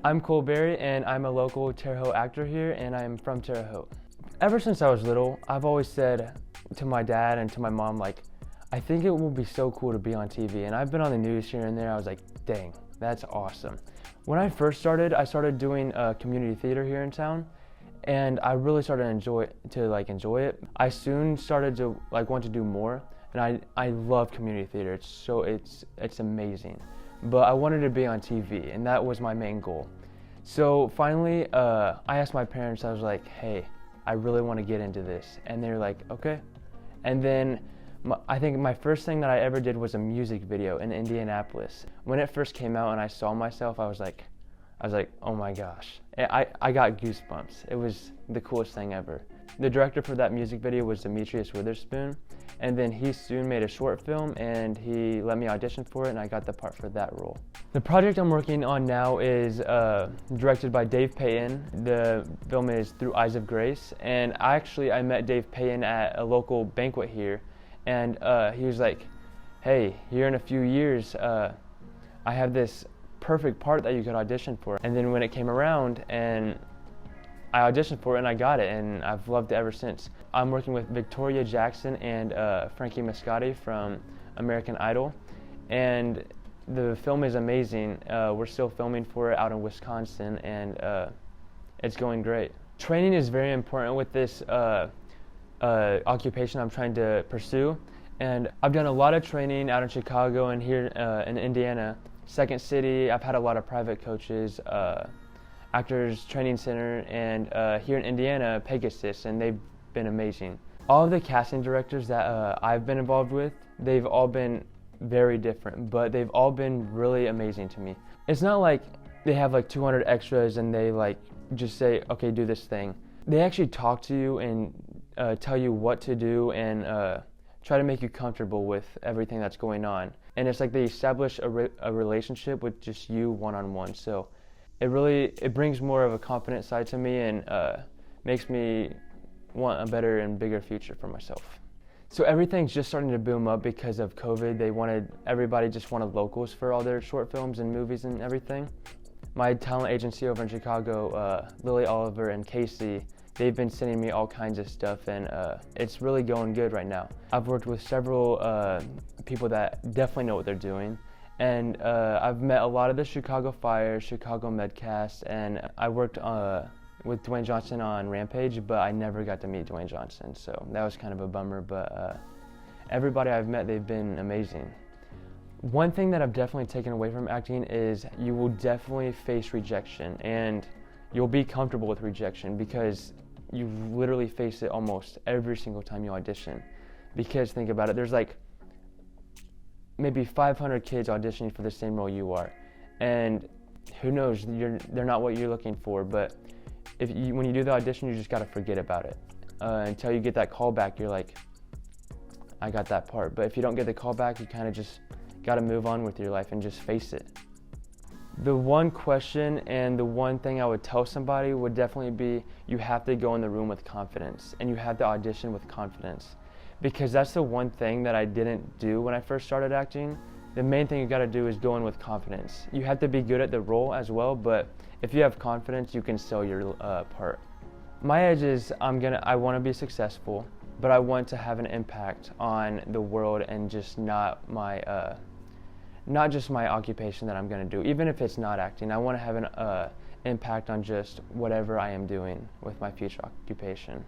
I'm Colberry, and I'm a local Terre Haute actor here, and I'm from Terre Haute. Ever since I was little, I've always said to my dad and to my mom, like, I think it will be so cool to be on TV. And I've been on the news here and there. I was like, dang, that's awesome. When I first started, I started doing community theater here in town, and I really started to enjoy it. I soon started to want to do more, and I love community theater. It's amazing. But I wanted to be on TV, and that was my main goal. So finally, I asked my parents. I was like, hey, I really want to get into this, and they were like, okay. And then I think my first thing that I ever did was a music video in Indianapolis. When it first came out and I saw myself, I was like, oh my gosh. I got goosebumps. It was the coolest thing ever. The director for that music video was Demetrius Witherspoon, and then he soon made a short film and he let me audition for it, and I got the part for that role. The project I'm working on now is directed by Dave Payton. The film is Through Eyes of Grace, and I met Dave Payton at a local banquet here, and he was like, hey, here in a few years, I have this perfect part that you could audition for. And then when it came around, and I auditioned for it and I got it, and I've loved it ever since. I'm working with Victoria Jackson and Frankie Mascotti from American Idol, and the film is amazing. We're still filming for it out in Wisconsin, and it's going great. Training is very important with this occupation I'm trying to pursue, and I've done a lot of training out in Chicago and here in Indiana, Second City. I've had a lot of private coaches, Actors Training Center, and here in Indiana, Pegasus, and they've been amazing. All of the casting directors that I've been involved with, they've all been very different, but they've all been really amazing to me. It's not like they have 200 extras and they just say, okay, do this thing. They actually talk to you and tell you what to do and try to make you comfortable with everything that's going on. And it's like they establish a relationship with just you one-on-one. So it brings more of a confident side to me, and makes me want a better and bigger future for myself. So everything's just starting to boom up because of COVID. Everybody just wanted locals for all their short films and movies and everything. My talent agency over in Chicago, Lily Oliver and Casey, they've been sending me all kinds of stuff, and it's really going good right now. I've worked with several people that definitely know what they're doing, and I've met a lot of the Chicago Fire, Chicago Medcast, and I worked with Dwayne Johnson on Rampage, but I never got to meet Dwayne Johnson, so that was kind of a bummer, but everybody I've met, they've been amazing. One thing that I've definitely taken away from acting is you will definitely face rejection, and you'll be comfortable with rejection because you literally face it almost every single time you audition. Because think about it, there's maybe 500 kids auditioning for the same role you are, and who knows, they're not what you're looking for, but when you do the audition, you just gotta forget about it. Until you get that call back, you're like, I got that part. But if you don't get the call back, you kind of just gotta move on with your life and just face it. The one question and the one thing I would tell somebody would definitely be, you have to go in the room with confidence, and you have to audition with confidence. Because that's the one thing that I didn't do when I first started acting. The main thing you gotta do is go in with confidence. You have to be good at the role as well, but if you have confidence, you can sell your part. My edge is I wanna be successful, but I want to have an impact on the world, and just not just my occupation that I'm gonna do. Even if it's not acting, I wanna have an impact on just whatever I am doing with my future occupation.